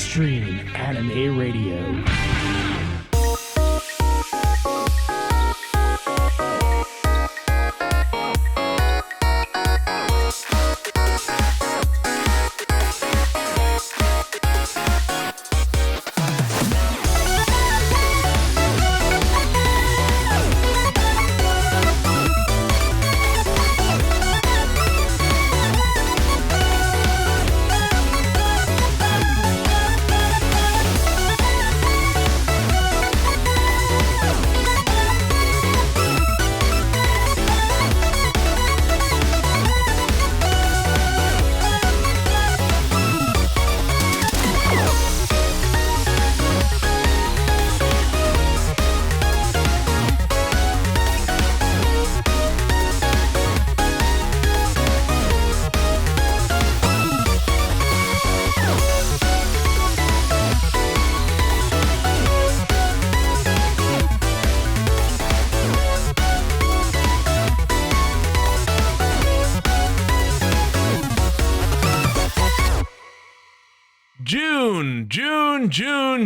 Extreme Anime Radio.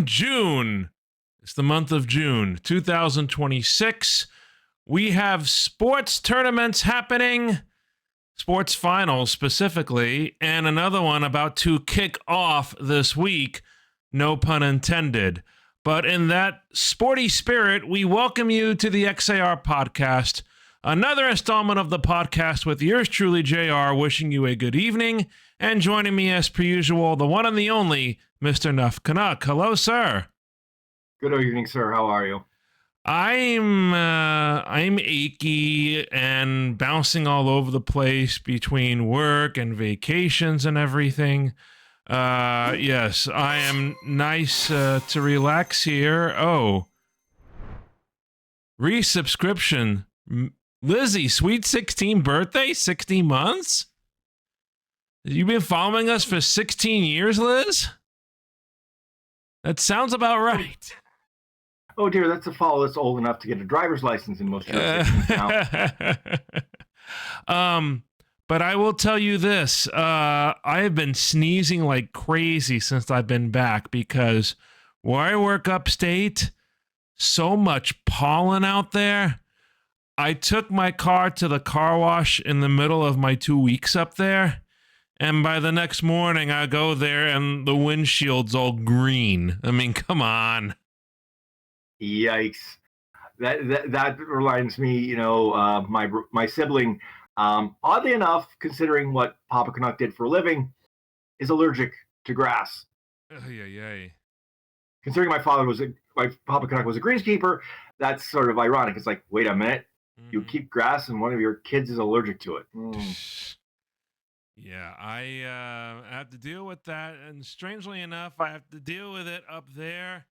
June. It's the month of June, 2026. We have sports tournaments happening, sports finals specifically, and another one about to kick off this week, no pun intended. But in that sporty spirit, we welcome you to the XAR podcast, another installment of the podcast with yours truly, JR, wishing you a good evening, and joining me as per usual, the one and the only Mr. Nef Canuck. Hello, sir. Good evening, sir. How are you? I'm achy and bouncing all over the place between work and vacations and everything. Yes, I am nice to relax here. Oh, resubscription. Lizzie, sweet 16 birthday, 16 months? You've been following us for 16 years, Liz? That sounds about right. Oh dear, that's a follow that's old enough to get a driver's license in most jurisdictions now. But I will tell you this. I have been sneezing like crazy since I've been back because where I work upstate, so much pollen out there. I took my car to the car wash in the middle of my 2 weeks up there. And by the next morning, I go there and the windshield's all green. I mean, come on. Yikes. That reminds me, my sibling, oddly enough, considering what Papa Canuck did for a living, is allergic to grass. Considering my Papa Canuck was a greenskeeper, that's sort of ironic. It's like, wait a minute, you keep grass and one of your kids is allergic to it. Yeah, I have to deal with that, and strangely enough, I have to deal with it up there,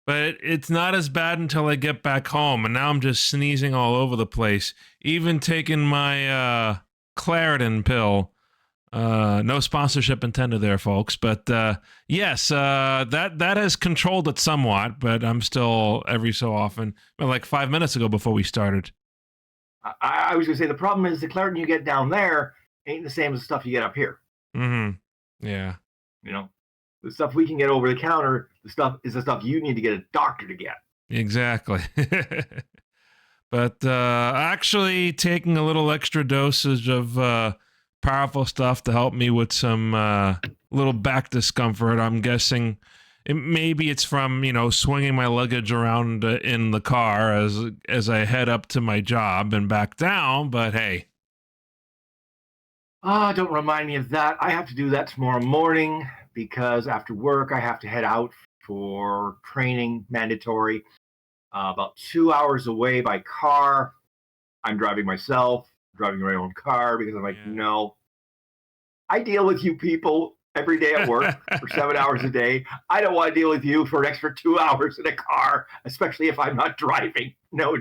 but it's not as bad until I get back home, and now I'm just sneezing all over the place, even taking my Claritin pill. No sponsorship intended there, folks, but yes, that has controlled it somewhat, but I'm still every so often, like 5 minutes ago before we started. I was going to say, the problem is the Claritin you get down there ain't the same as the stuff you get up here. Yeah. The stuff we can get over the counter, the stuff you need to get a doctor to get. Exactly. But actually taking a little extra dosage of powerful stuff to help me with some little back discomfort. I'm guessing maybe it's from, swinging my luggage around in the car as I head up to my job and back down, but hey. Don't remind me of that. I have to do that tomorrow morning because after work I have to head out for training, mandatory, about 2 hours away by car. I'm driving myself, driving my own car because I'm like, no. I deal with you people every day at work for 7 hours a day. I don't want to deal with you for an extra 2 hours in a car, especially if I'm not driving. No.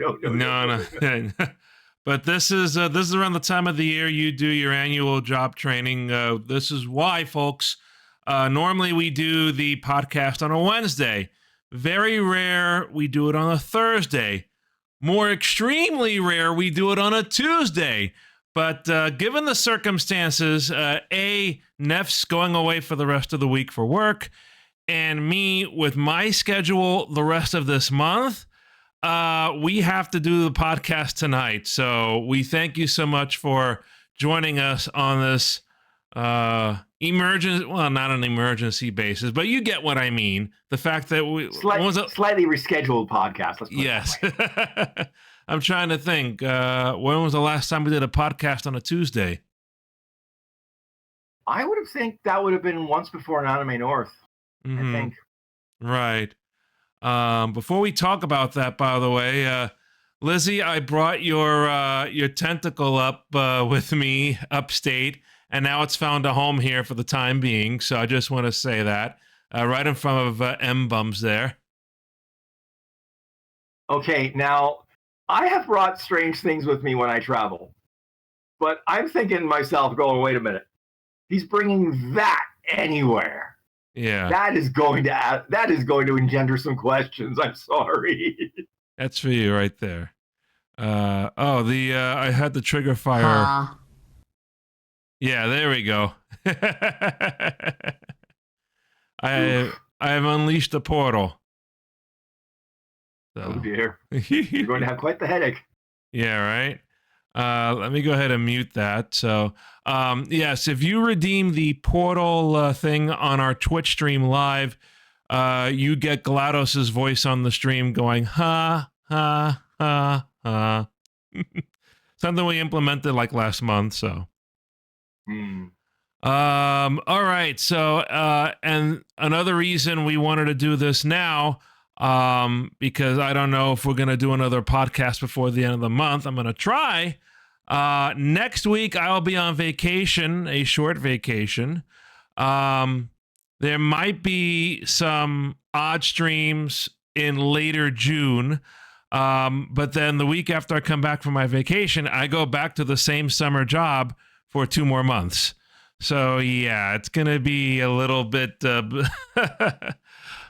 But this is around the time of the year you do your annual job training. This is why, folks. Normally we do the podcast on a Wednesday. Very rare we do it on a Thursday. More extremely rare we do it on a Tuesday. But given the circumstances, Nef's going away for the rest of the week for work, and me with my schedule the rest of this month, we have to do the podcast tonight. So we thank you so much for joining us on this not an emergency basis, but you get what I mean. The fact that we slightly rescheduled podcast. Let's put yes. it that way. I'm trying to think. When was the last time we did a podcast on a Tuesday? I would have think that would have been once before an Anime North. I think. Right. Before we talk about that, by the way, Lizzie, I brought your tentacle up with me upstate, and now it's found a home here for the time being. So I just want to say that right in front of M-Bums there. Okay, now I have brought strange things with me when I travel, but I'm thinking to myself, going, wait a minute, he's bringing that anywhere. Yeah, that is going to engender some questions. I'm sorry. That's for you right there. I had the trigger fire. Yeah, there we go. I have unleashed the portal. So. Oh dear. You're going to have quite the headache. Yeah, right. Let me go ahead and mute that. So, yes, if you redeem the portal thing on our Twitch stream live, you get GLaDOS's voice on the stream going, ha, ha, ha, ha. Something we implemented like last month, so. All right, so, and another reason we wanted to do this now, because I don't know if we're going to do another podcast before the end of the month. I'm going to try. Next week, I'll be on vacation, a short vacation. There might be some odd streams in later June. But then the week after I come back from my vacation, I go back to the same summer job for 2 more months. So, yeah, it's going to be a little bit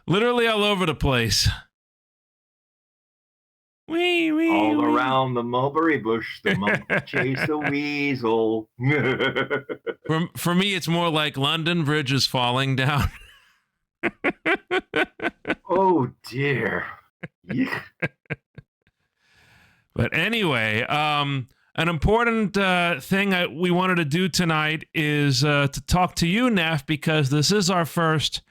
literally all over the place. All around the mulberry bush, the monkey chased the weasel. For me, it's more like London Bridge is falling down. Oh, dear. Yeah. But anyway, an important thing we wanted to do tonight is to talk to you, Nef, because this is our first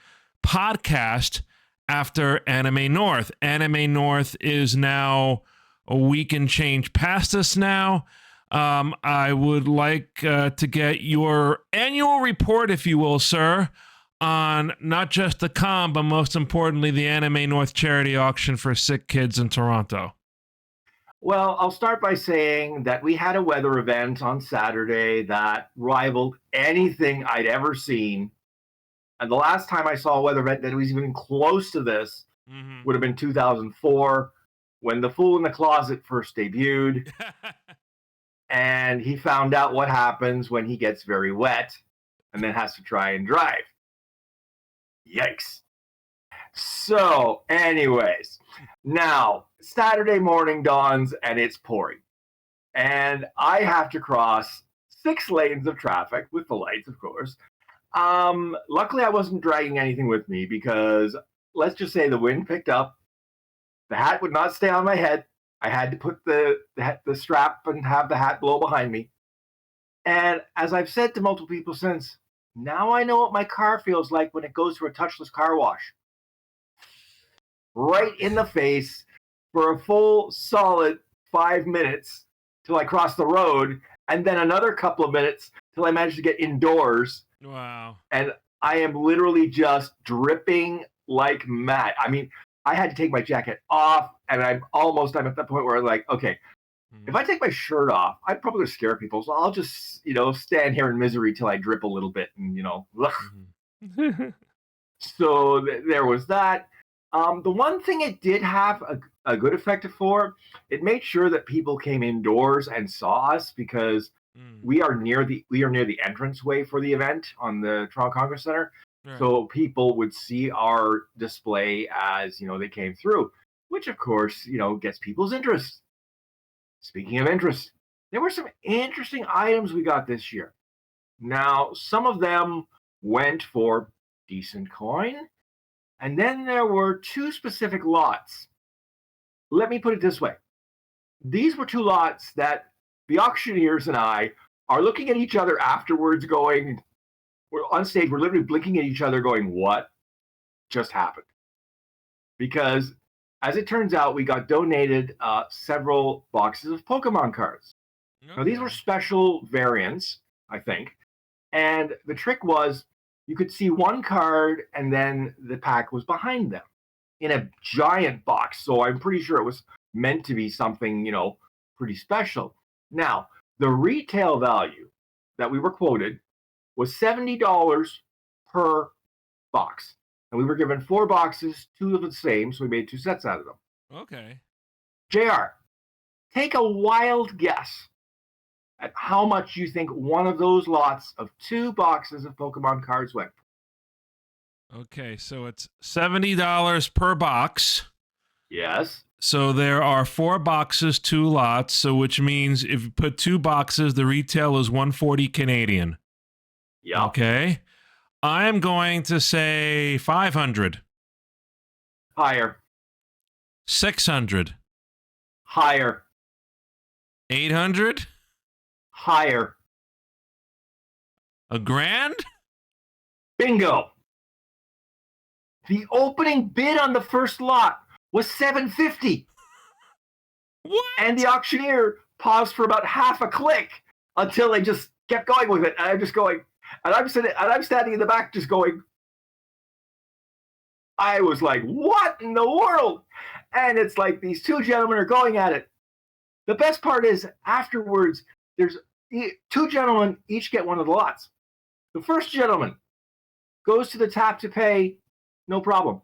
podcast after Anime North. Anime North is now a week and change past us now. I would like to get your annual report, if you will, sir, on not just the con, but most importantly, the Anime North charity auction for sick kids in Toronto. Well, I'll start by saying that we had a weather event on Saturday that rivaled anything I'd ever seen. And the last time I saw a weather event that was even close to this would have been 2004, when The Fool in the Closet first debuted. And he found out what happens when he gets very wet and then has to try and drive. Yikes. So, anyways, now Saturday morning dawns and it's pouring. And I have to cross 6 lanes of traffic with the lights, of course. Luckily, I wasn't dragging anything with me because let's just say the wind picked up. The hat would not stay on my head. I had to put the strap and have the hat blow behind me. And as I've said to multiple people since, now I know what my car feels like when it goes through a touchless car wash. Right in the face for a full solid 5 minutes till I cross the road, and then another couple of minutes till I manage to get indoors. Wow. And I am literally just dripping like mad. I mean, I had to take my jacket off, and I'm at that point where I'm like, okay, if I take my shirt off, I'd probably scare people. So I'll just, stand here in misery till I drip a little bit and, So there was that. The one thing it did have a good effect for, it made sure that people came indoors and saw us because we are near the entranceway for the event on the Toronto Congress Center. Right. So people would see our display as, they came through, which of course, gets people's interest. Speaking of interest, there were some interesting items we got this year. Now, some of them went for decent coin, And then there were two specific lots. Let me put it this way. These were two lots that the auctioneers and I are looking at each other afterwards going, we're on stage, we're literally blinking at each other going, what just happened? Because as it turns out, we got donated several boxes of Pokemon cards. Okay. Now, these were special variants, I think. And the trick was you could see one card and then the pack was behind them in a giant box. So I'm pretty sure it was meant to be something, pretty special. Now, the retail value that we were quoted was $70 per box. And we were given 4 boxes, 2 of the same, so we made 2 sets out of them. Okay. JR, take a wild guess at how much you think one of those lots of 2 boxes of Pokemon cards went for. Okay, so it's $70 per box. Yes. So there are 4 boxes, 2 lots, so which means if you put 2 boxes, the retail is $140 Canadian. Yeah. Okay. I'm going to say 500. Higher. 600. Higher. 800. Higher. $1,000. Bingo. The opening bid on the first lot was $750. What? And the auctioneer paused for about half a click until they just kept going with it. And I'm just going, and I'm standing in the back just going, I was like, what in the world? And it's like these 2 gentlemen are going at it. The best part is afterwards, there's 2 gentlemen each get one of the lots. The first gentleman goes to the tap to pay, no problem.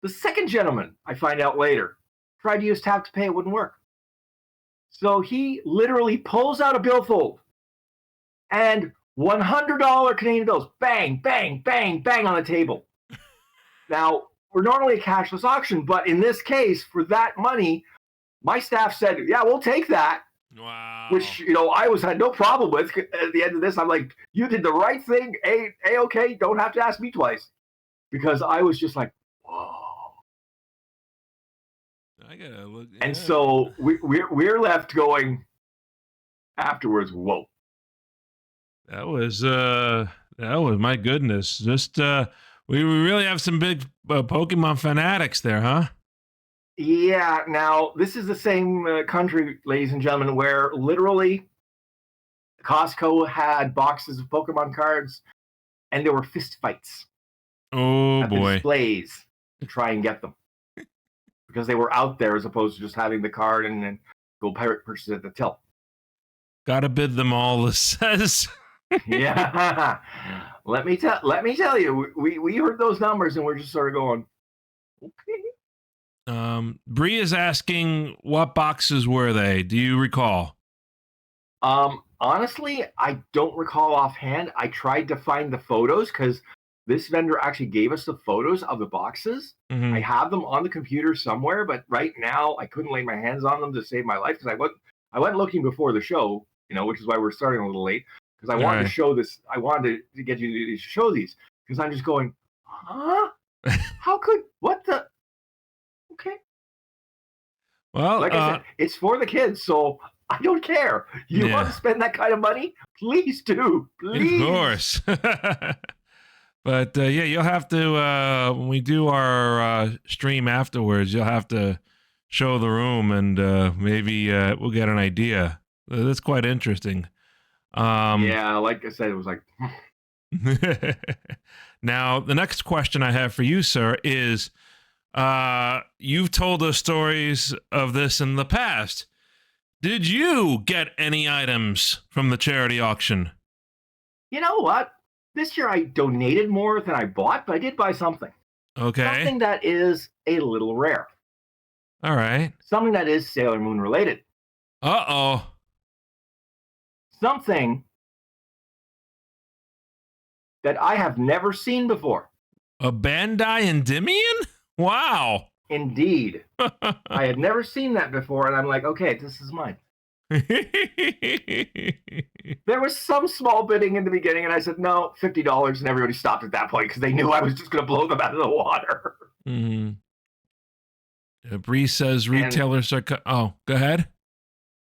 The second gentleman, I find out later, tried to use tap to pay, it wouldn't work. So he literally pulls out a billfold and $100 Canadian bills, bang, bang, bang, bang on the table. Now, we're normally a cashless auction, but in this case, for that money, my staff said, yeah, we'll take that. Wow. Which, I had no problem with. At the end of this, I'm like, you did the right thing. A-okay, don't have to ask me twice. Because I was just like, whoa. I gotta look. Yeah. And so we're left going afterwards, whoa. That was my goodness. Just we really have some big Pokemon fanatics there, huh? Yeah. Now this is the same country, ladies and gentlemen, where literally Costco had boxes of Pokemon cards, and there were fist fights. Oh at the boy! Displays to try and get them because they were out there as opposed to just having the card and then go pirate purchase it at the till. Gotta bid them all, it says. Yeah. Let me tell you, we heard those numbers and we're just sort of going, okay. Bri is asking, what boxes were they? Do you recall? Honestly, I don't recall offhand. I tried to find the photos because this vendor actually gave us the photos of the boxes. Mm-hmm. I have them on the computer somewhere, but right now I couldn't lay my hands on them to save my life because I went looking before the show, which is why we're starting a little late because I wanted to show this. I wanted to get you to show these because I'm just going, huh? How could what the? Okay. Well, like I said, it's for the kids, so I don't care. You want to spend that kind of money? Please do. Please. Of course. But you'll have to when we do our stream afterwards, you'll have to show the room, and maybe we'll get an idea. That's quite interesting. Yeah, like I said, it was like. Now, the next question I have for you, sir, is you've told us stories of this in the past. Did you get any items from the charity auction? You know what? This year I donated more than I bought, but I did buy something. Okay. Something that is a little rare. All right. Something that is Sailor Moon related. Uh-oh. Something that I have never seen before. A Bandai Endymion? Wow. Indeed. I had never seen that before, and I'm like, okay, this is mine. There was some small bidding in the beginning, and I said, no, $50, and everybody stopped at that point because they knew I was just going to blow them out of the water. Mm-hmm. Bree says And retailers are. Oh, go ahead.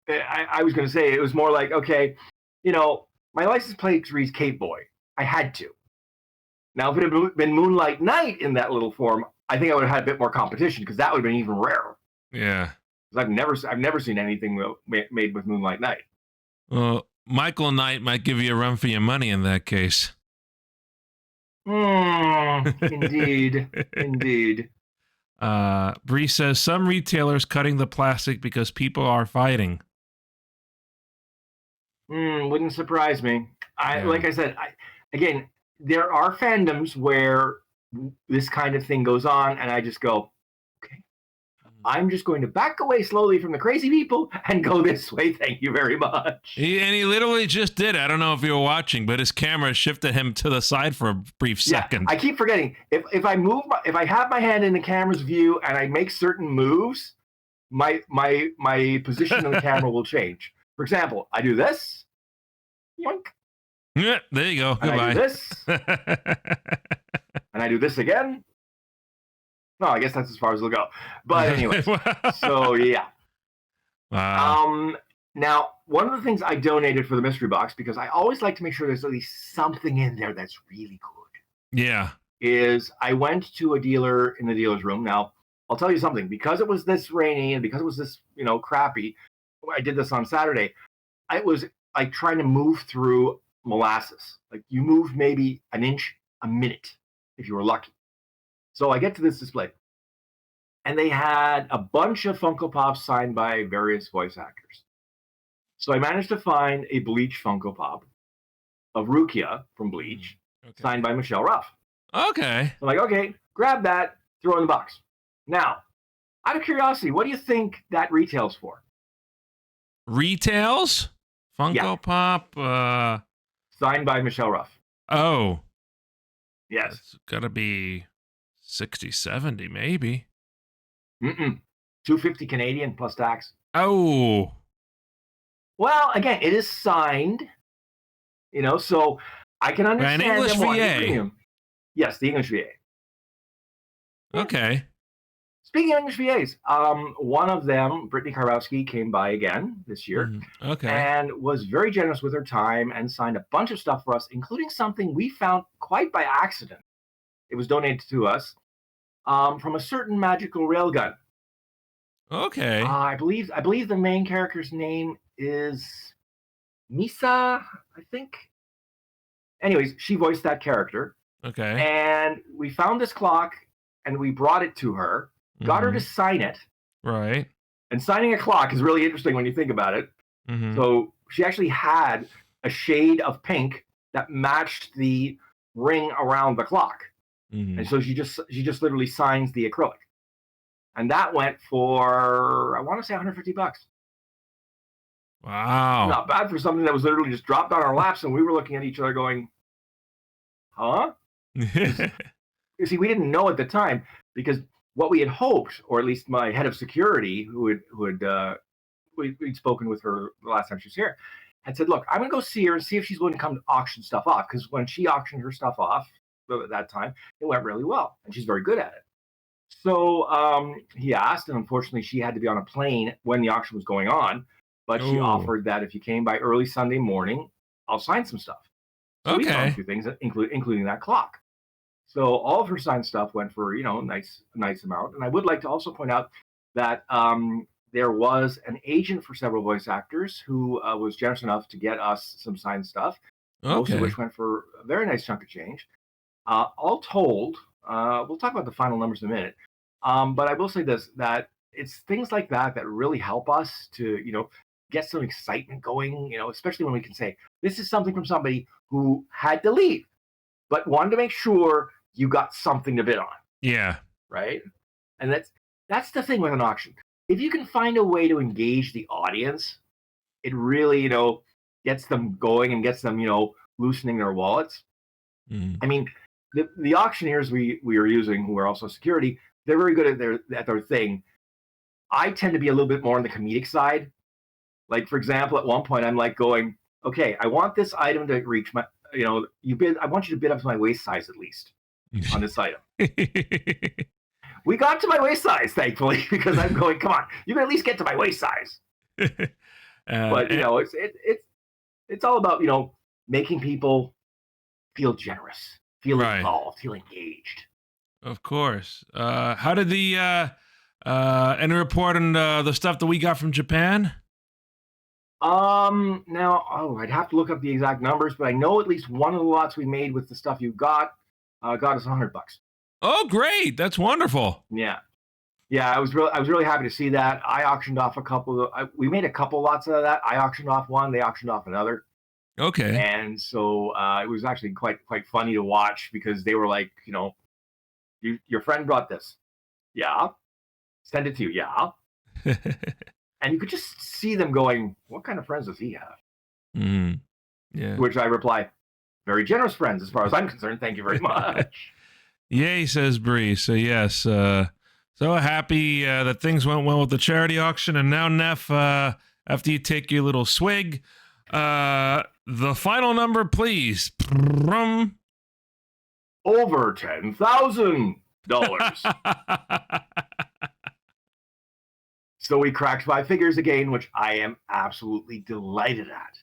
I was going to say, it was more like, okay, my license plate reads Cape Boy. I had to. Now, if it had been Moonlight Night in that little form, I think I would have had a bit more competition because that would have been even rarer. Yeah. I've never seen anything made with Moonlight Night. Well, Michael Knight might give you a run for your money in that case. Indeed. Indeed. Bree says some retailers cutting the plastic because people are fighting. Wouldn't surprise me. Like I said, again, there are fandoms where this kind of thing goes on, and I just go, okay, I'm just going to back away slowly from the crazy people and go this way. Thank you very much. He literally just did. I don't know if you were watching, but his camera shifted him to the side for a brief second. I keep forgetting. If I move, if I have my hand in the camera's view and I make certain moves, my position in the camera will change. For example, I do this, yoink. Yeah, there you go. And Goodbye. I do this, and I do this again. No, I guess that's as far as it'll go. But anyway, so yeah. Wow. Now, one of the things I donated for the mystery box, because I always like to make sure there's at least something in there that's really good. Yeah. Is I went to a dealer in the dealer's room. Now, I'll tell you something. Because it was this rainy and because it was this, crappy, I did this on Saturday. It was like trying to move through molasses. Like you moved maybe an inch a minute if you were lucky. So I get to this display, and they had a bunch of Funko Pops signed by various voice actors. So I managed to find a Bleach Funko Pop of Rukia from Bleach, signed by Michelle Ruff. Okay. I'm like, okay, grab that, throw it in the box. Now, out of curiosity, what do you think that retails for? Retails? Funko Pop? Signed by Michelle Ruff. Oh. Yes. It's got to be 60, 70 maybe. $250 Canadian plus tax. Oh. Well, again, it is signed, so I can understand an English them VA. wanting premium. Yes, the English VA. Okay. Speaking of English VAs, one of them, Brittany Karowski, came by again this year. Okay. And was very generous with her time and signed a bunch of stuff for us, including something we found quite by accident. It was donated to us from a certain magical railgun. Okay. I believe the main character's name is Misa, I think. Anyways, she voiced that character. Okay. And we found this clock, and we brought it to her, got her to sign it. Right. And signing a clock is really interesting when you think about it. So she actually had a shade of pink that matched the ring around the clock. And so she just literally signs the acrylic. And that went for, I want to say $150. Wow. Not bad for something that was literally just dropped on our laps, and we were looking at each other going, huh? You see, we didn't know at the time, because what we had hoped, or at least my head of security, we'd spoken with her the last time she was here, had said, look, I'm going to go see her and see if she's willing to come to auction stuff off, because when she auctioned her stuff off at that time, it went really well, and she's very good at it. So he asked, and unfortunately she had to be on a plane when the auction was going on, but she offered that if you came by early Sunday morning, I'll sign some stuff. So we found a few things, including that clock. So all of her signed stuff went for, a nice amount. And I would like to also point out that there was an agent for several voice actors who was generous enough to get us some signed stuff, most of which went for a very nice chunk of change. All told, we'll talk about the final numbers in a minute, but I will say this, that it's things like that that really help us to, get some excitement going, especially when we can say, this is something from somebody who had to leave, but wanted to make sure you got something to bid on. Yeah. Right? And that's the thing with an auction. If you can find a way to engage the audience, it really, gets them going and gets them, loosening their wallets. I mean, the auctioneers we are using, who are also security, they're very good at their thing. I tend to be a little bit more on the comedic side. Like, for example, at one point, I'm like going, okay, I want this item to reach my, you bid. I want you to bid up to my waist size at least on this item. We got to my waist size, thankfully, because I'm going, come on, you can at least get to my waist size. But it's all about making people feel generous, feel involved, feel engaged. Of course. How did any report on the stuff that we got from Japan? I'd have to look up the exact numbers, but I know at least one of the lots we made with the stuff you got us $100. Oh, great! That's wonderful. Yeah. I was really happy to see that. I auctioned off a couple we made a couple lots of that. I auctioned off one, they auctioned off another. Okay. And so it was actually quite funny to watch because they were like, your friend brought this. Yeah. Send it to you. Yeah. And you could just see them going, what kind of friends does he have? Mm, yeah. Which I reply, very generous friends as far as I'm concerned. Thank you very much. Yay, says Bri. So yes, so happy that things went well with the charity auction. And now, Nef, after you take your little swig, the final number, please. Over $10,000. So we cracked 5 figures again, which I am absolutely delighted at.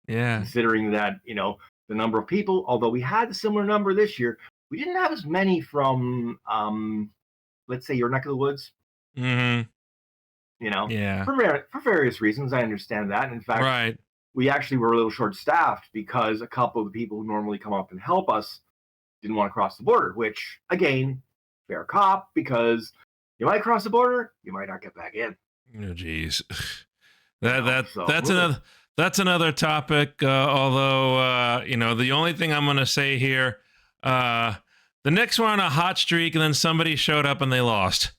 Yeah. Considering that, the number of people, although we had a similar number this year, we didn't have as many from, let's say, your neck of the woods. Mm-hmm. Yeah. For various reasons, I understand that. In fact, we actually were a little short-staffed because a couple of the people who normally come up and help us didn't want to cross the border, which, again, fair cop, because you might cross the border, you might not get back in. Oh, geez. That's another topic. Although, the only thing I'm going to say here, the Knicks were on a hot streak, and then somebody showed up and they lost.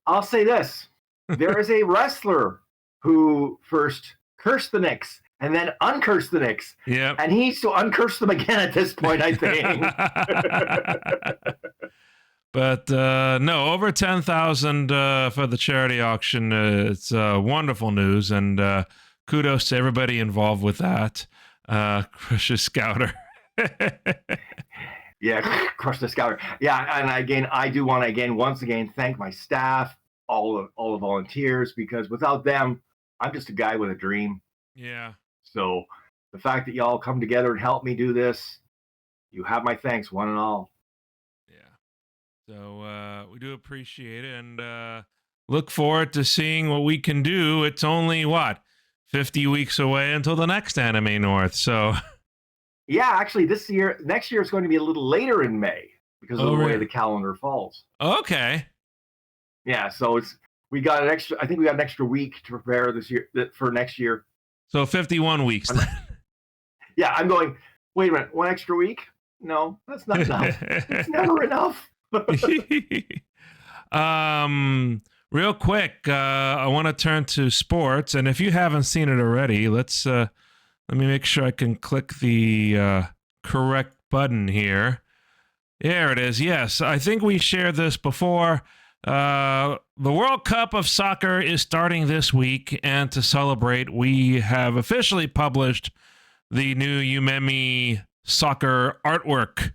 I'll say this. There is a wrestler who first cursed the Knicks and then uncursed the Knicks. Yeah. And he needs to uncurse them again at this point, I think. But no, over 10,000 for the charity auction. It's wonderful news, and kudos to everybody involved with that. Crush the Scouter. Yeah, Crush the Scouter. Yeah, and again, I do want to once again thank my staff, all the volunteers, because without them, I'm just a guy with a dream. Yeah. So the fact that y'all come together and help me do this, you have my thanks, one and all. So we do appreciate it, and look forward to seeing what we can do. It's only 50 weeks away until the next Anime North. So yeah, actually, next year is going to be a little later in May because of the way the calendar falls. Okay. Yeah, so we got an extra week to prepare this year for next year. So 51 weeks. Yeah, I'm going. Wait a minute, one extra week? No, that's not enough. It's never enough. Real quick, I want to turn to sports, and if you haven't seen it already, let me make sure I can click the correct button here. There it is. Yes, I think we shared this before. The World Cup of Soccer is starting this week, and to celebrate, we have officially published the new Umemi soccer artwork.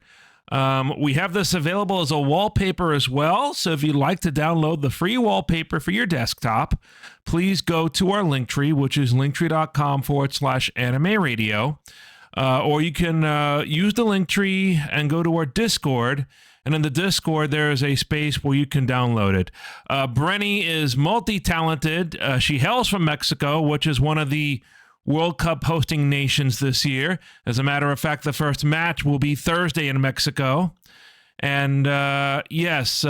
We have this available as a wallpaper as well, so if you'd like to download the free wallpaper for your desktop, please go to our Linktree, which is linktree.com/anime radio, or you can use the Linktree and go to our Discord, and in the Discord, there is a space where you can download it. Brenny is multi-talented. She hails from Mexico, which is one of the World Cup hosting nations this year. As a matter of fact, the first match will be Thursday in Mexico. And yes,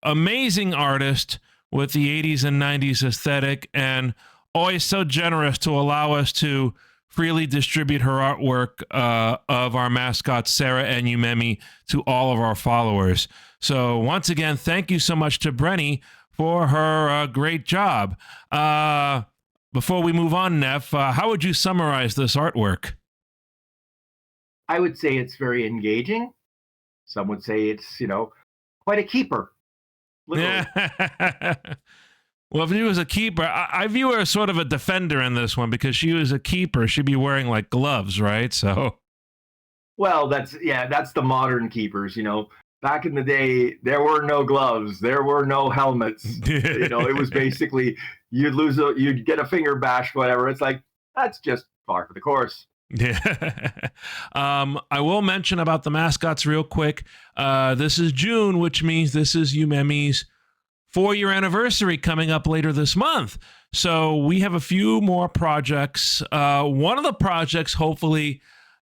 amazing artist with the 80s and 90s aesthetic, and always so generous to allow us to freely distribute her artwork of our mascots, Sarah and Umemi, to all of our followers. So once again, thank you so much to Brenny for her great job. Before we move on, Nef, how would you summarize this artwork? I would say it's very engaging. Some would say it's, quite a keeper. Literally. Well, if she was a keeper, I view her as sort of a defender in this one because she was a keeper. She'd be wearing like gloves, right? So, Well, that's the modern keepers. Back in the day, there were no gloves, there were no helmets. It was basically you'd get a finger bash, whatever. It's like that's just par for the course. yeah. I will mention about the mascots real quick. This is June, which means this is UMEMI's 4-year anniversary coming up later this month. So we have a few more projects. One of the projects hopefully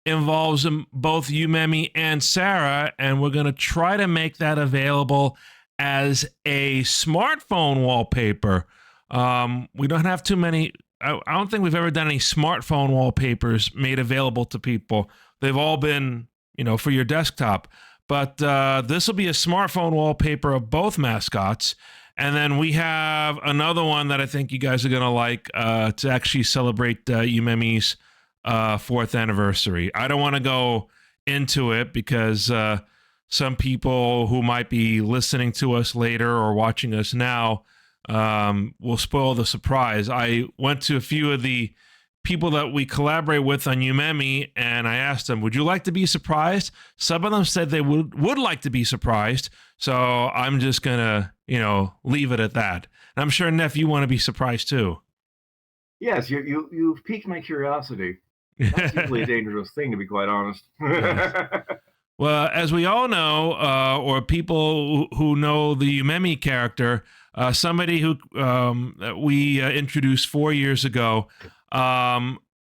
involves both UMEMI and Sarah, and we're going to try to make that available as a smartphone wallpaper. We don't have too many. I don't think we've ever done any smartphone wallpapers made available to people. They've all been, for your desktop. But this will be a smartphone wallpaper of both mascots. And then we have another one that I think you guys are going to like to actually celebrate UMEMI's 4th anniversary. I don't want to go into it because some people who might be listening to us later or watching us now will spoil the surprise. I went to a few of the people that we collaborate with on UMEMI, and I asked them, would you like to be surprised? Some of them said they would like to be surprised. So I'm just going to, leave it at that. And I'm sure, Nef, you want to be surprised too. Yes, you've piqued my curiosity. That's usually a dangerous thing, to be quite honest. Yes. Well, as we all know, or people who know the UMEMI character, somebody who we introduced 4 years ago,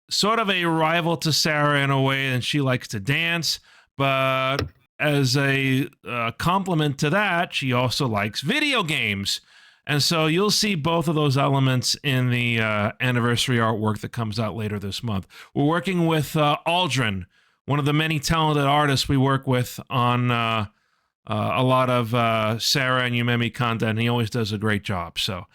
sort of a rival to Sarah in a way, and she likes to dance, but as a compliment to that, she also likes video games. And so you'll see both of those elements in the anniversary artwork that comes out later this month. We're working with Aldrin, one of the many talented artists we work with on a lot of Sarah and UMEMI content. He always does a great job. So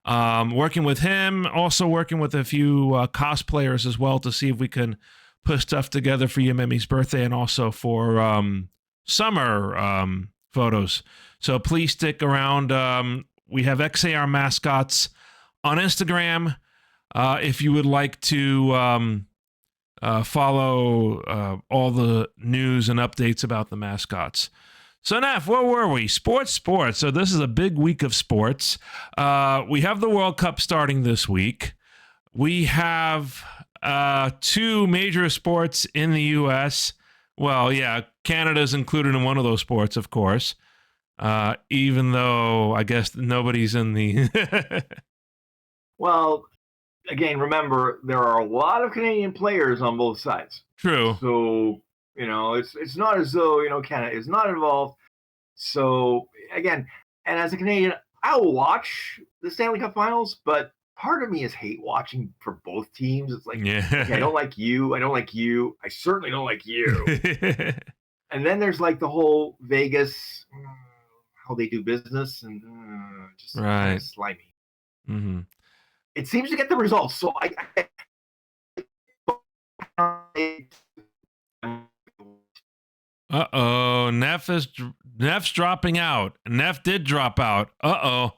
working with him, also working with a few cosplayers as well to see if we can put stuff together for UMEMI's birthday and also for summer photos. So please stick around. We have XAR mascots on Instagram. If you would like to follow all the news and updates about the mascots. So, Nef, where were we? Sports. So this is a big week of sports. We have the World Cup starting this week. We have 2 major sports in the U.S. Well, yeah, Canada's included in one of those sports, of course. Even though I guess nobody's in the... Well, again, remember, there are a lot of Canadian players on both sides. True. So, it's not as though, Canada is not involved. So, again, and as a Canadian, I'll watch the Stanley Cup Finals, but part of me is hate watching for both teams. It's like, okay, I don't like you. I don't like you. I certainly don't like you. And then there's like the whole Vegas, how they do business, and just right. Kind of slimy. Mm-hmm. It seems to get the results. So Uh-oh, Nef's dropping out. Nef did drop out. Uh-oh.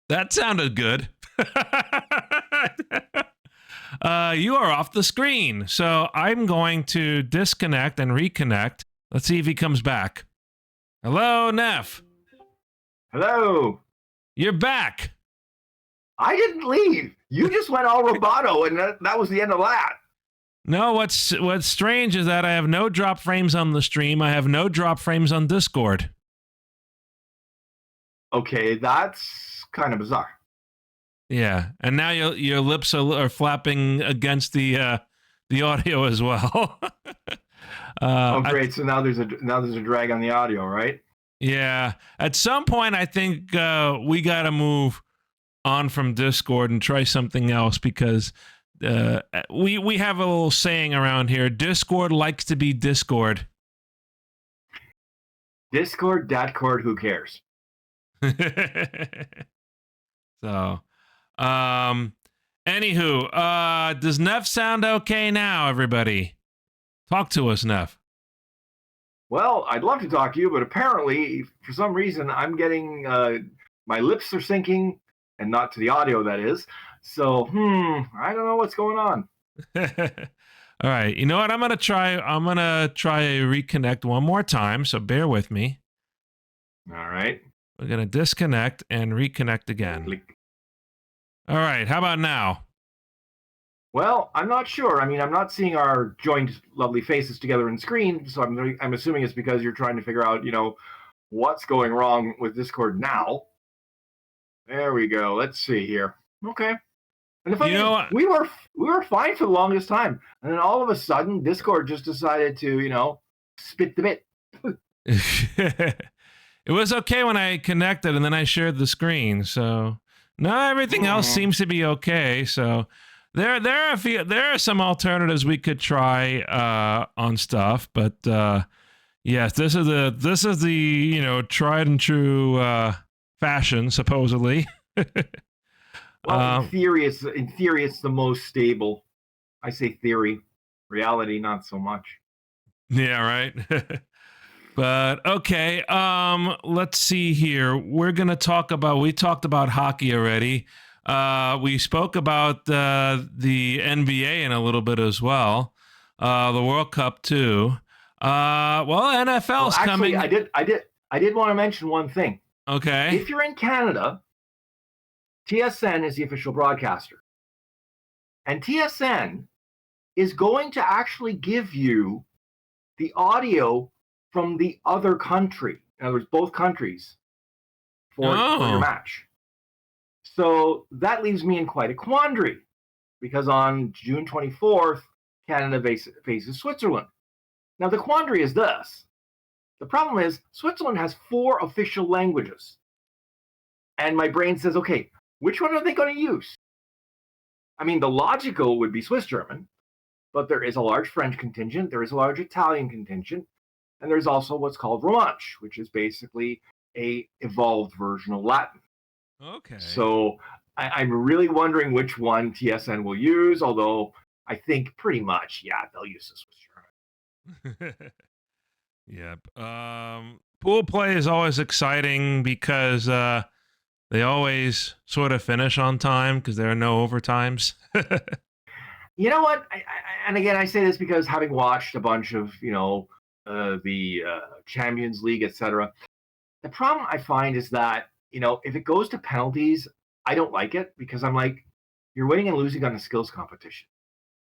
That sounded good. You are off the screen. So I'm going to disconnect and reconnect. Let's see if he comes back. Hello, Nef. Hello. You're back. I didn't leave. You just went all roboto, and that was the end of that. No, what's strange is that I have no drop frames on the stream. I have no drop frames on Discord. Okay, that's kind of bizarre. Yeah, and now your lips are flapping against the audio as well. Great! So now there's a drag on the audio, right? Yeah. At some point, I think we got to move on from Discord and try something else because we have a little saying around here: Discord likes to be Discord. Discord, datcord, who cares? So, anywho, does Nef sound okay now, everybody? Talk to us, Nef. Well, I'd love to talk to you, but apparently, for some reason, I'm getting my lips are syncing, and not to the audio, that is. So, I don't know what's going on. All right. You know what? I'm gonna try a reconnect one more time. So bear with me. All right. We're gonna disconnect and reconnect again. Click. All right. How about now? Well, I'm not sure. I mean, I'm not seeing our joined lovely faces together in screen, so I'm assuming it's because you're trying to figure out, what's going wrong with Discord now. There we go. Let's see here. Okay. And the funny You thing know is, what? we were fine for the longest time, and then all of a sudden, Discord just decided to, spit the bit. It was okay when I connected and then I shared the screen. So no, everything else seems to be okay. So there are some alternatives we could try on stuff, but yes, this is the tried and true fashion supposedly. Well, in theory, it's the most stable. I say theory, reality, not so much. Yeah, right. But okay, let's see here. We talked about hockey already. We spoke about the NBA in a little bit as well. The World Cup too. Well, Well, NFL's actually, coming. I did want to mention one thing. Okay. If you're in Canada, TSN is the official broadcaster, and TSN is going to actually give you the audio from the other country. In other words, both countries for your Oh. match. So that leaves me in quite a quandary because on June 24th, Canada faces Switzerland. Now, the quandary is this. The problem is Switzerland has 4 official languages. And my brain says, okay, which one are they going to use? I mean, the logical would be Swiss German, but there is a large French contingent, there is a large Italian contingent, and there's also what's called Romansh, which is basically a evolved version of Latin. Okay. So I'm really wondering which one TSN will use, although I think pretty much, yeah, they'll use the Swiss German. Yep. Pool play is always exciting because they always sort of finish on time because there are no overtimes. You know what? And again, I say this because having watched a bunch of, the Champions League, etc. The problem I find is that, if it goes to penalties, I don't like it because I'm like, you're winning and losing on a skills competition,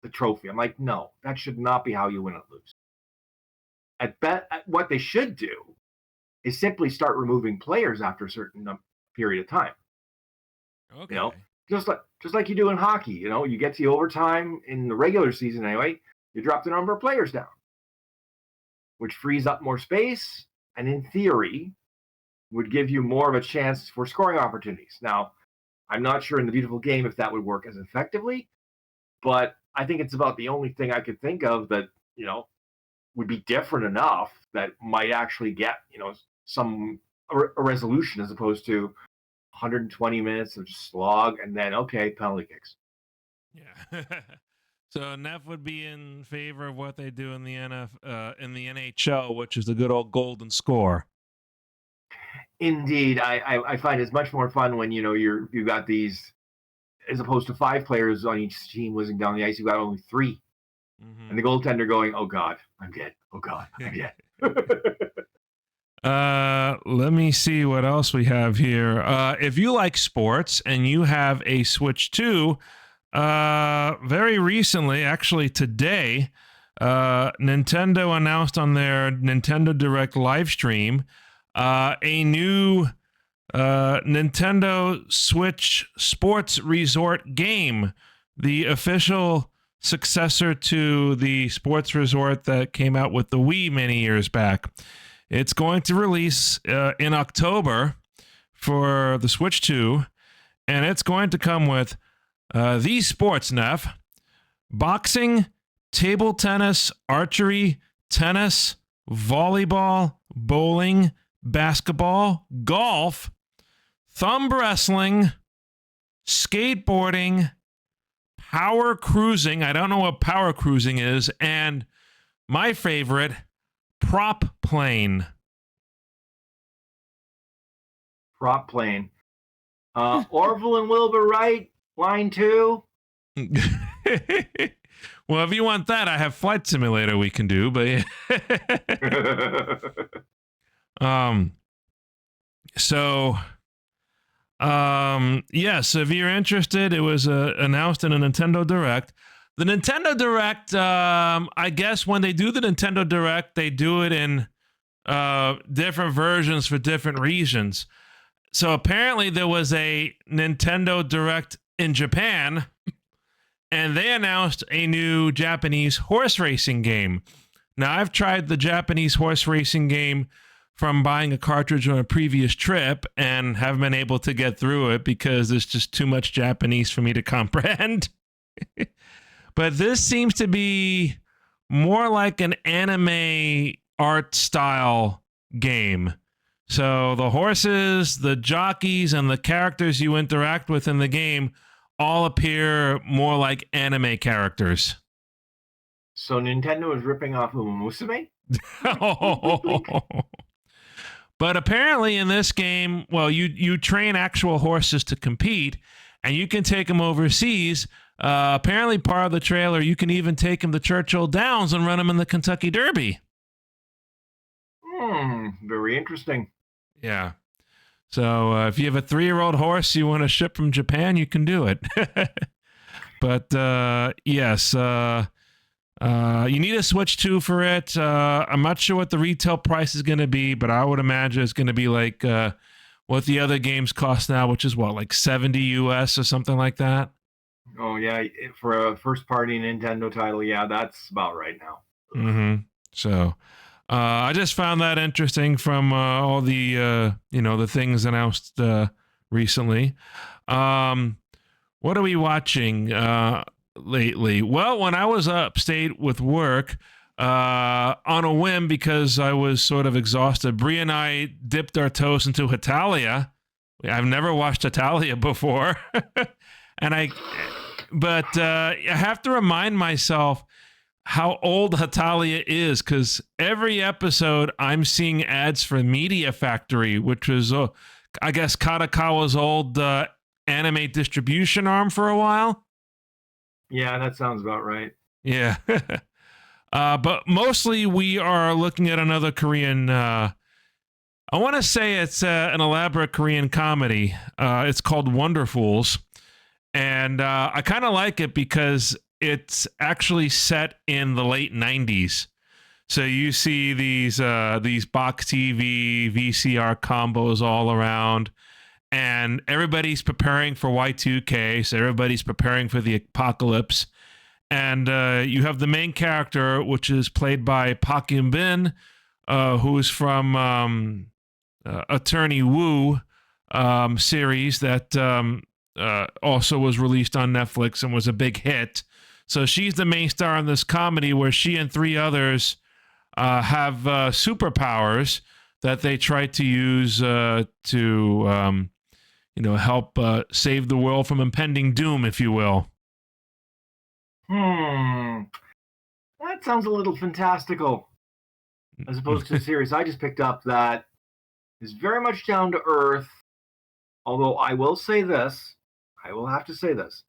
the trophy. I'm like, no, that should not be how you win and lose. What they should do is simply start removing players after a certain period of time. Okay. Just like you do in hockey. You get to the overtime in the regular season anyway. You drop the number of players down, which frees up more space, and in theory, would give you more of a chance for scoring opportunities. Now, I'm not sure in the beautiful game if that would work as effectively, but I think it's about the only thing I could think of that would be different enough that might actually get a resolution as opposed to 120 minutes of slog and then penalty kicks. Yeah. So Nef would be in favor of what they do in the NHL, which is the good old golden score. Indeed, I find it's much more fun when you've got these, as opposed to 5 players on each team whizzing down the ice. You've got only 3, and the goaltender going, "Oh God, I'm dead. Oh God, I'm dead." Let me see what else we have here. If you like sports and you have a Switch 2, very recently, actually today, Nintendo announced on their Nintendo Direct live stream a new Nintendo Switch Sports Resort game, the official successor to the sports resort that came out with the Wii many years back. It's going to release in October for the Switch 2, and it's going to come with these sports, Nef: boxing, table tennis, archery, tennis, volleyball, bowling, basketball, golf, thumb wrestling, skateboarding, power cruising. I don't know what power cruising is. And my favorite, Prop plane. Prop plane. Orville and Wilbur Wright, line 2. Well, if you want that, I have Flight Simulator we can do, but so yes, if you're interested, it was announced in a Nintendo Direct. The Nintendo Direct, I guess when they do the Nintendo Direct, they do it in different versions for different regions. So apparently there was a Nintendo Direct in Japan, and they announced a new Japanese horse racing game. Now, I've tried the Japanese horse racing game from buying a cartridge on a previous trip and haven't been able to get through it because there's just too much Japanese for me to comprehend. But this seems to be more like an anime art style game. So the horses, the jockeys, and the characters you interact with in the game all appear more like anime characters. So Nintendo is ripping off Umusume? But apparently in this game, well, you train actual horses to compete, and you can take them overseas. Apparently part of the trailer, you can even take them to Churchill Downs and run them in the Kentucky Derby. Very interesting. Yeah. So if you have a 3-year-old horse you want to ship from Japan, you can do it. But yes, you need a Switch 2 for it. I'm not sure what the retail price is going to be, but I would imagine it's going to be like what the other games cost now, which is what, like 70 US or something like that? Oh, yeah. For a first-party Nintendo title, yeah, that's about right now. Mm-hmm. So I just found that interesting from all the, the things announced recently. What are we watching lately? Well, when I was upstate with work, on a whim, because I was sort of exhausted, Bri and I dipped our toes into Hetalia. I've never watched Hetalia before. But I have to remind myself how old Hetalia is, because every episode I'm seeing ads for Media Factory, which was, I guess, Kadokawa's old anime distribution arm for a while. Yeah, that sounds about right. Yeah. But mostly we are looking at another Korean, I want to say it's an elaborate Korean comedy. It's called Wonderfools. And I kind of like it because it's actually set in the late 90s. So you see these box TV, VCR combos all around, and everybody's preparing for Y2K, so everybody's preparing for the apocalypse. And you have the main character, which is played by Park Yoon-bin, who is from Attorney Woo series that also was released on Netflix and was a big hit. So she's the main star in this comedy where she and 3 others have superpowers that they try to use to help save the world from impending doom, if you will. That sounds a little fantastical, as opposed to the series I just picked up that is very much down to earth. Although I will say this, I will have to say this.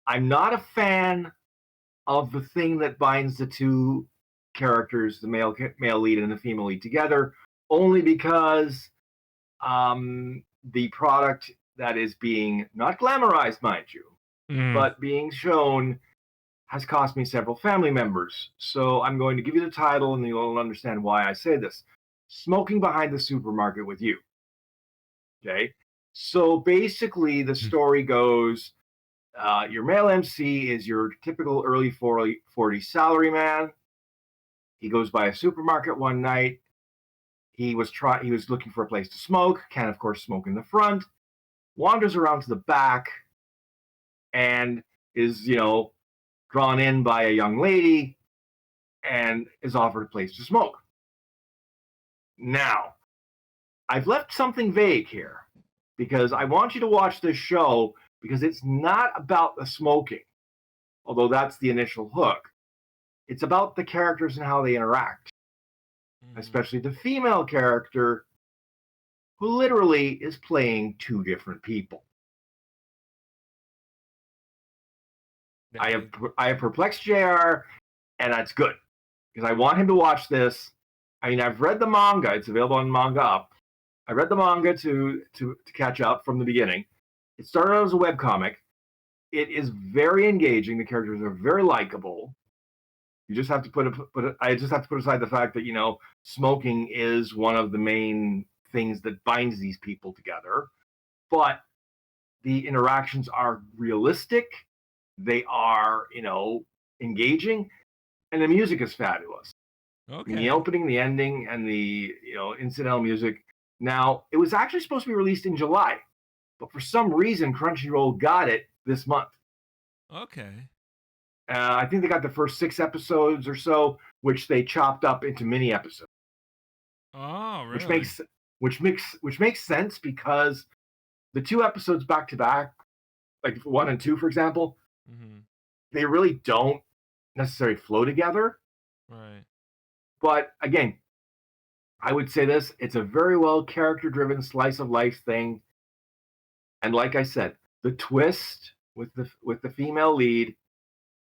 I'm not a fan of the thing that binds the two characters, the male lead and the female lead together, only because the product that is being not glamorized, mind you, but being shown has cost me several family members. So I'm going to give you the title and you'll understand why I say this. Smoking Behind the Supermarket with You. Okay? So basically the story goes, your male MC is your typical early 40s salaryman. He goes by a supermarket one night. He was looking for a place to smoke, can't of course smoke in the front, wanders around to the back, and is, drawn in by a young lady and is offered a place to smoke. Now, I've left something vague here because I want you to watch this show because it's not about the smoking, although that's the initial hook. It's about the characters and how they interact. especially the female character, who literally is playing two different people. I have perplexed JR, and that's good because I want him to watch this. I mean, I've read the manga; it's available on Manga Up. I read the manga to catch up from the beginning. It started out as a webcomic. It is very engaging. The characters are very likable. You just have to I just have to put aside the fact that smoking is one of the main things that binds these people together. But the interactions are realistic. They are, engaging, and the music is fabulous. Okay. In the opening, the ending, and the incidental music. Now, it was actually supposed to be released in July, but for some reason, Crunchyroll got it this month. Okay. I think they got the first 6 episodes or so, which they chopped up into mini episodes. Oh, really? Which makes sense because the 2 episodes back to back, like 1 and 2, for example, they really don't necessarily flow together. Right. But again, I would say this: it's a very well character-driven slice of life thing, and like I said, the twist with the female lead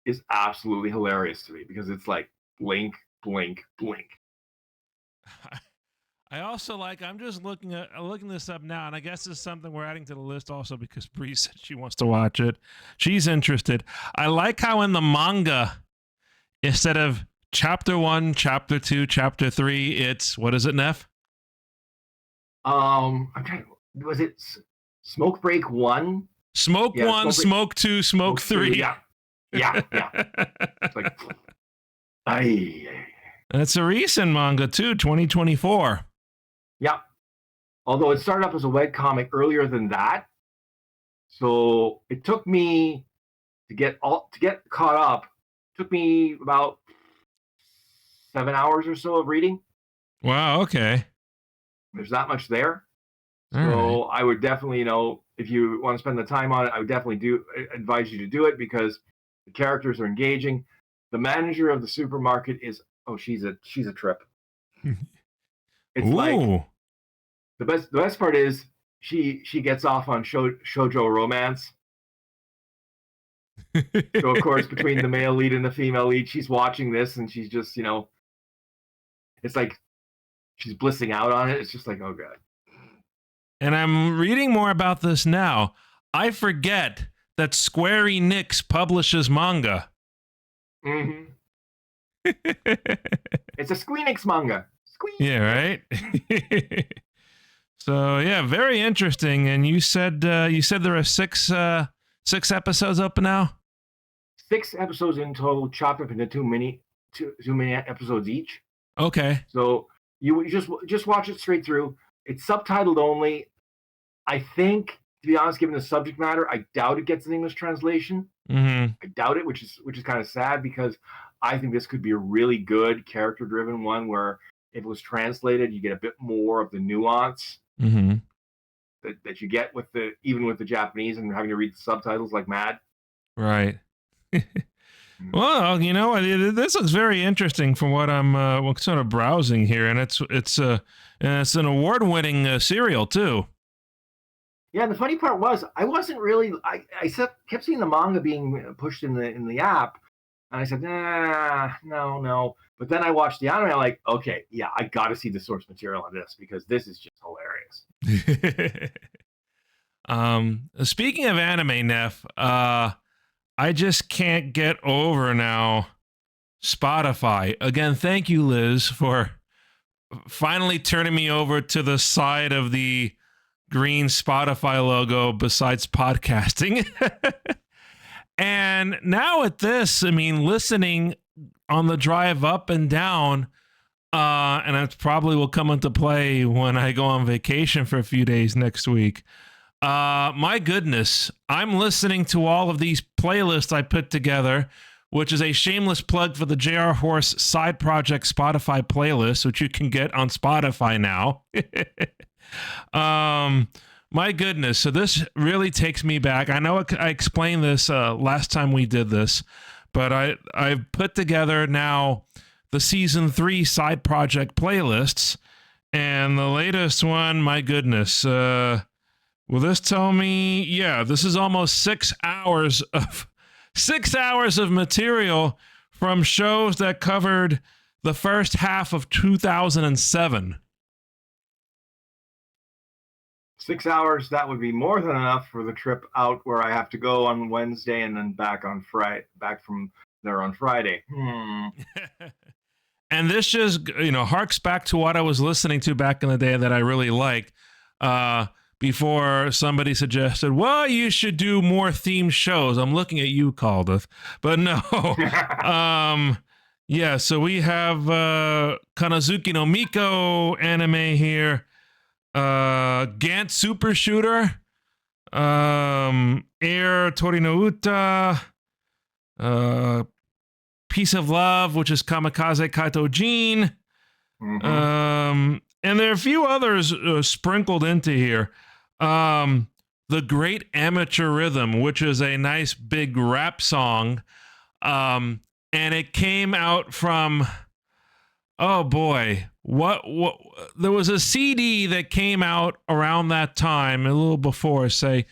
is absolutely hilarious to me because it's like blink, blink, blink. I also like. I'm just looking this up now, and I guess it's something we're adding to the list also because Bri said she wants to watch it. She's interested. I like how in the manga, instead of chapter 1, chapter 2, chapter 3, it's what is it, Nef? I'm trying. Was it Smoke Break 1? Smoke 1, Smoke 2, Smoke 3. Yeah. It's like, That's a recent manga too, 2024. Yeah. Although it started up as a webcomic earlier than that. So it took me to get caught up. It took me about 7 hours or so of reading. Wow, okay. There's not much there. All so right. I would definitely, if you want to spend the time on it, I would definitely advise you to do it because the characters are engaging. The manager of the supermarket is she's a trip. It's like the best part is she gets off on shoujo romance. So of course, between the male lead and the female lead, she's watching this and she's just, it's like she's blissing out on it. It's just like, oh god. And I'm reading more about this now. I forget that Square Enix publishes manga. Mm-hmm. It's a Squeenix manga. Yeah, right. So yeah, very interesting. And you said there are 6 episodes open now. 6 episodes in total, chopped up into two mini episodes each. Okay. So you just watch it straight through. It's subtitled only. I think, to be honest, given the subject matter, I doubt it gets an English translation. Mm-hmm. I doubt it, which is kind of sad because I think this could be a really good character-driven one where if it was translated, you get a bit more of the nuance that you get even with the Japanese and having to read the subtitles like mad. Right. Well, this looks very interesting from what I'm sort of browsing here, and it's an award-winning serial too. Yeah, and the funny part was I wasn't really. I kept seeing the manga being pushed in the app, and I said, no. But then I watched the anime. I'm like, okay, yeah, I got to see the source material on this because this is just hilarious. Speaking of anime, Nef, I just can't get over now Spotify. Again, thank you, Liz, for finally turning me over to the side of the green Spotify logo besides podcasting. And now at this, I mean, listening on the drive up and down, and it probably will come into play when I go on vacation for a few days next week. My goodness, I'm listening to all of these playlists I put together, which is a shameless plug for the JR Horse side project Spotify playlist, which you can get on Spotify now. My goodness. So this really takes me back. I know I explained this last time we did this, but I've put together now the season 3 side project playlists. And the latest one, my goodness, will this tell me? Yeah, this is almost 6 hours of material from shows that covered the first half of 2007. 6 hours, that would be more than enough for the trip out where I have to go on Wednesday and then back from there on Friday. And this just, harks back to what I was listening to back in the day that I really liked. Before somebody suggested, well, you should do more themed shows. I'm looking at you, Caldeth. But no. Yeah, so we have Kanazuki no Miko anime here. Gant Super Shooter. Air Tori no Uta. Piece of Love, which is Kamikaze Kaito Jin. And there are a few others sprinkled into here. The Great Amateur Rhythm, which is a nice big rap song. And it came out from, oh boy, what there was a CD that came out around that time, a little before, say,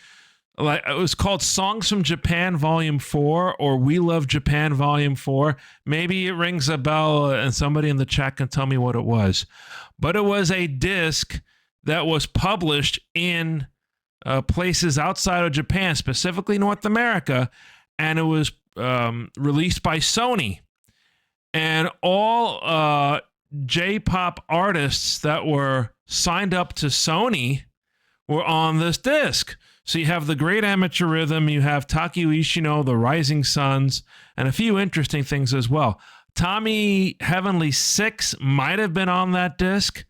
like it was called Songs from Japan Volume 4 or We Love Japan Volume 4. Maybe it rings a bell and somebody in the chat can tell me what it was. But it was a disc that was published in places outside of Japan, specifically North America, and it was released by Sony. And all J-pop artists that were signed up to Sony were on this disc. So you have the Great Amateur Rhythm, you have Takeo Ishino, the Rising Suns, and a few interesting things as well. Tommy Heavenly 6 might have been on that disc,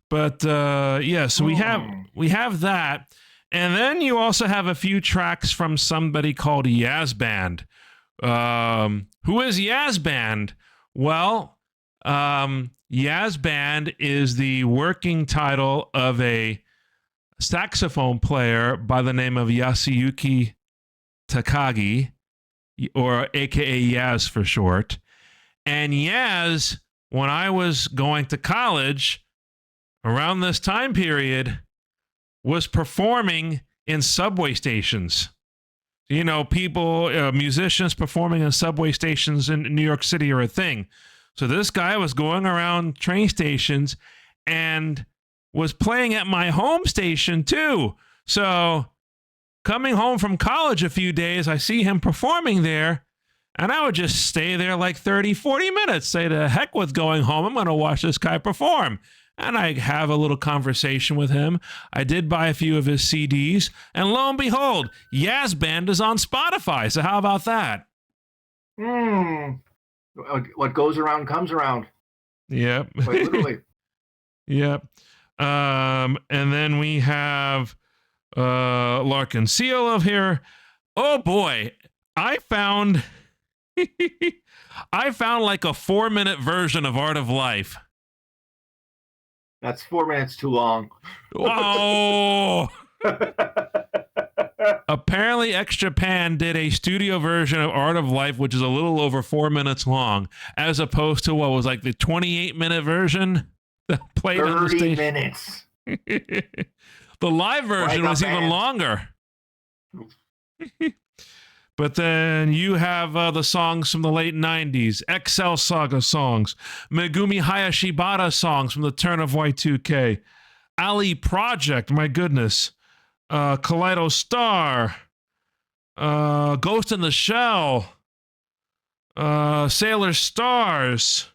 but yeah, so we have that. And then you also have a few tracks from somebody called Yaz Band. Who is Yaz Band? Well, Yaz Band is the working title of a saxophone player by the name of Yasuyuki Takagi, or AKA Yaz for short. And Yaz, when I was going to college around this time period, was performing in subway stations. You know, people, musicians performing in subway stations in New York City are a thing. So this guy was going around train stations and was playing at my home station too. So coming home from college a few days, I see him performing there, and I would just stay there like 30, 40 minutes, say to heck with going home. I'm going to watch this guy perform. And I have a little conversation with him. I did buy a few of his CDs, and lo and behold, Yaz Band is on Spotify. So how about that? What goes around comes around. Yep. Quite literally. Yep. And then we have Larkin Seal here. Oh boy, I found like a 4-minute version of Art of Life. That's 4 minutes too long. Oh. Apparently X Japan did a studio version of Art of Life, which is a little over 4 minutes long, as opposed to what was like the 28-minute version that played on the station. 30 minutes. The live version was even longer. But then you have the songs from the late 90s, XL Saga songs, Megumi Hayashibara songs from the turn of Y2K, Ali Project, my goodness, Kaleido Star, Ghost in the Shell, Sailor Stars,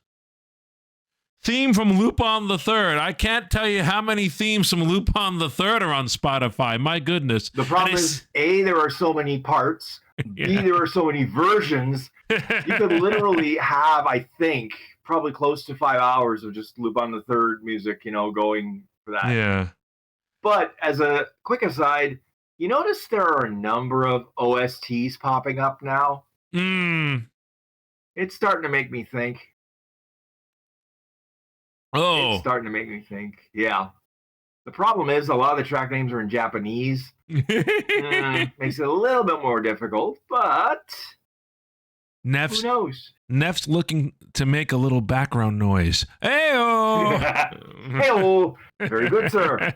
theme from Lupin the Third. I can't tell you how many themes from Lupin the Third are on Spotify. My goodness. The problem is, A, there are so many parts. Yeah. B, there are so many versions. You could literally have, I think, probably close to 5 hours of just Lupin the Third music, going for that. Yeah. But as a quick aside, you notice there are a number of OSTs popping up now? It's starting to make me think. Oh. It's starting to make me think. Yeah. The problem is a lot of the track names are in Japanese. Makes it a little bit more difficult, but Who knows? Nef's looking to make a little background noise. Hey-oh! Hey-oh! Very good, sir.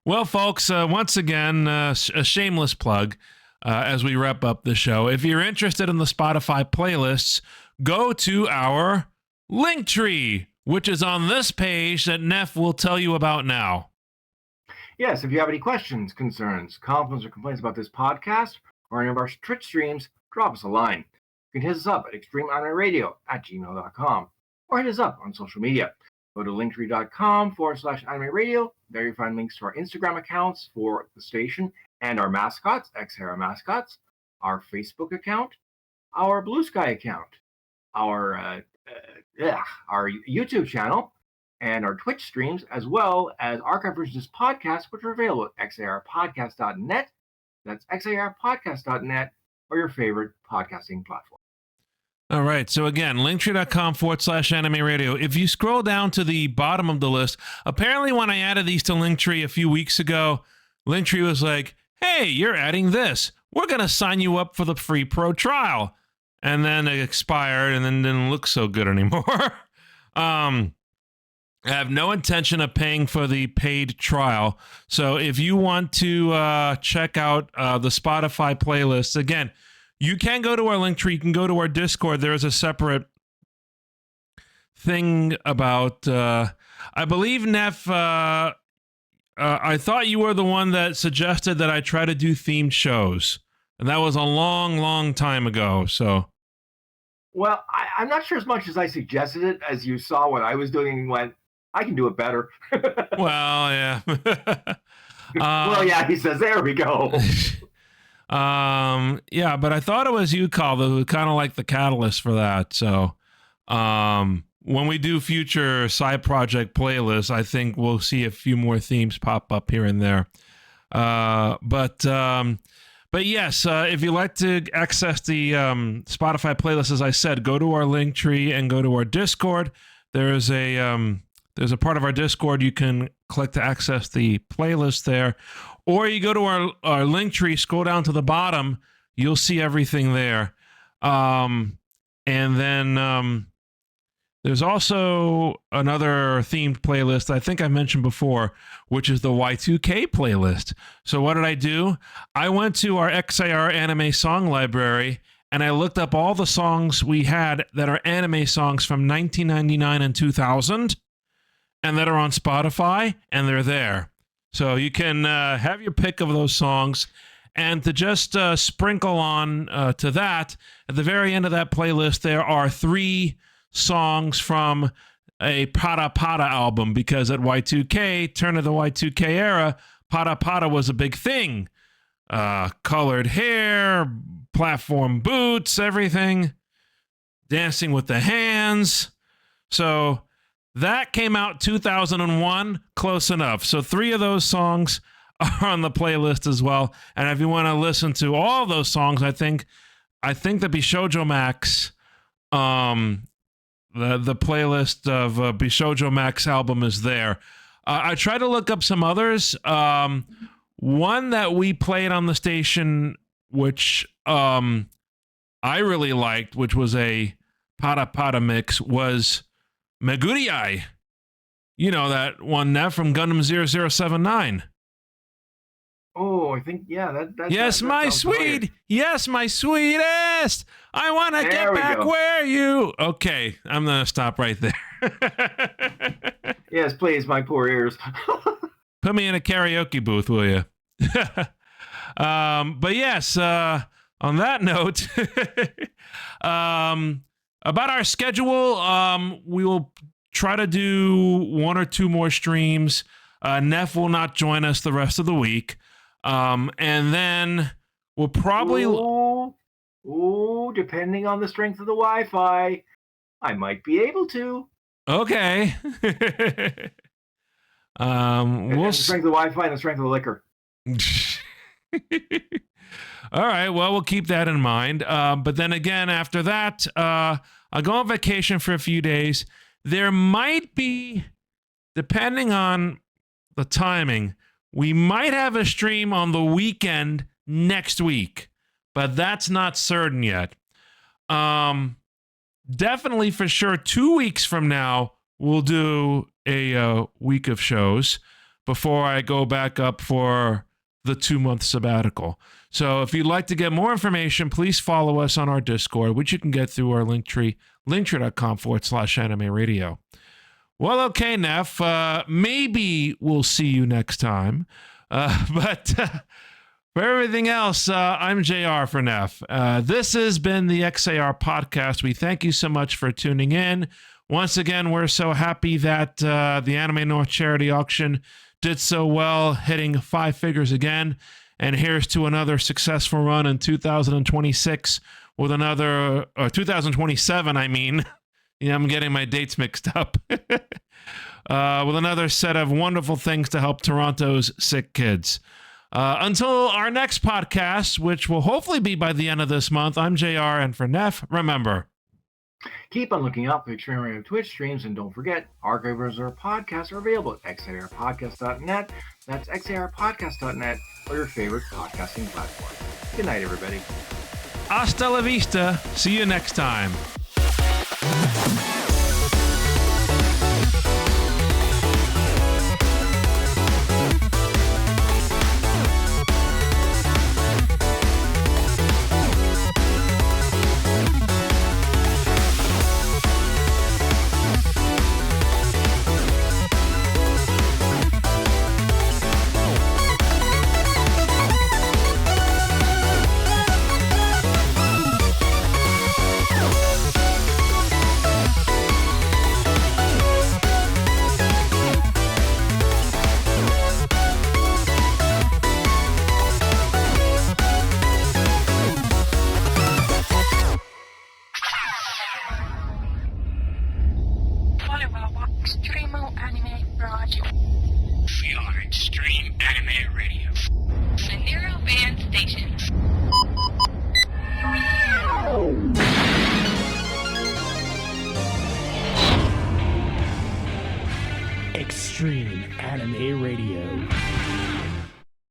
Well, folks, once again, a shameless plug as we wrap up the show. If you're interested in the Spotify playlists, go to our link tree, which is on this page that Nef will tell you about now. Yes, if you have any questions, concerns, compliments, or complaints about this podcast or any of our Twitch streams, drop us a line. You can hit us up at extremeanimeradio@gmail.com or hit us up on social media. Go to linktree.com/animeradio. There you find links to our Instagram accounts for the station and our mascots, XAR mascots, our Facebook account, our Blue Sky account, our YouTube channel, and our Twitch streams, as well as archive versions of this podcast, which are available at xarpodcast.net. That's xarpodcast.net or your favorite podcasting platform. All right. So again, linktree.com/anime radio. If you scroll down to the bottom of the list, apparently when I added these to Linktree a few weeks ago, Linktree was like, hey, you're adding this. We're going to sign you up for the free pro trial. And then it expired and then didn't look so good anymore. I have no intention of paying for the paid trial. So if you want to check out the Spotify playlists, again, you can go to our Linktree. You can go to our Discord. There's a separate thing about, I believe, Nef, I thought you were the one that suggested that I try to do themed shows. And that was a long, long time ago. So, well, I'm not sure as much as I suggested it, as you saw what I was doing and went, I can do it better. Well, yeah. Well, yeah, he says, there we go. Yeah, but I thought it was you, Carl, who was kind of like the catalyst for that. So, when we do future side project playlists, I think we'll see a few more themes pop up here and there. But yes, if you'd like to access the Spotify playlist, as I said, go to our Linktree and go to our Discord. There's a part of our Discord you can click to access the playlist there. Or you go to our Linktree, scroll down to the bottom, you'll see everything there. And then there's also another themed playlist I think I mentioned before, which is the Y2K playlist. So what did I do? I went to our XAR anime song library, and I looked up all the songs we had that are anime songs from 1999 and 2000, and that are on Spotify, and they're there. So you can have your pick of those songs, and to just sprinkle on to that, at the very end of that playlist, there are 3 songs from a Pada Pada album, because at Y2K, turn of the Y2K era, Pada Pada was a big thing. Colored hair, platform boots, everything. Dancing with the hands. So that came out 2001, close enough. So 3 of those songs are on the playlist as well. And if you want to listen to all those songs, I think the Bishoujo Max, the playlist of Bishoujo Max album is there. I tried to look up some others. One that we played on the station, which I really liked, which was a Pada Pada mix, was Meguriai. You know that one now from Gundam 0079. Oh, I think, yeah. Yes, my sweet. Yes, my sweetest. I want to get back go. where you... Okay, I'm going to stop right there. Yes, please, my poor ears. Put me in a karaoke booth, will you? But yes, on that note, about our schedule, we will try to do 1 or 2 more streams. Nef will not join us the rest of the week. And then we'll probably... Ooh, depending on the strength of the Wi-Fi, I might be able to. Okay. The strength of the Wi-Fi and the strength of the liquor. All right, well, we'll keep that in mind. But then again, after that, I'll go on vacation for a few days. There might be, depending on the timing, we might have a stream on the weekend next week, but that's not certain yet. Definitely for sure 2 weeks from now, we'll do a week of shows before I go back up for the 2-month sabbatical. So if you'd like to get more information, please follow us on our Discord, which you can get through our Linktree, linktree.com/anime radio. Well, okay, Nef, maybe we'll see you next time. But for everything else, I'm JR for Nef. This has been the XAR podcast. We thank you so much for tuning in. Once again, we're so happy that the Anime North charity auction did so well, hitting 5 figures again. And here's to another successful run in 2026 with another, or 2027, I mean. Yeah, I'm getting my dates mixed up. With another set of wonderful things to help Toronto's sick kids. Until our next podcast, which will hopefully be by the end of this month, I'm JR, and for Nef, remember, keep on looking up for Extreme Radio Twitch streams, and don't forget, archives of our podcasts are available at xarpodcast.net. That's xarpodcast.net, or your favorite podcasting platform. Good night, everybody. Hasta la vista. See you next time. We are Extreme Anime Radio. The Nero Band Station. Extreme Anime Radio.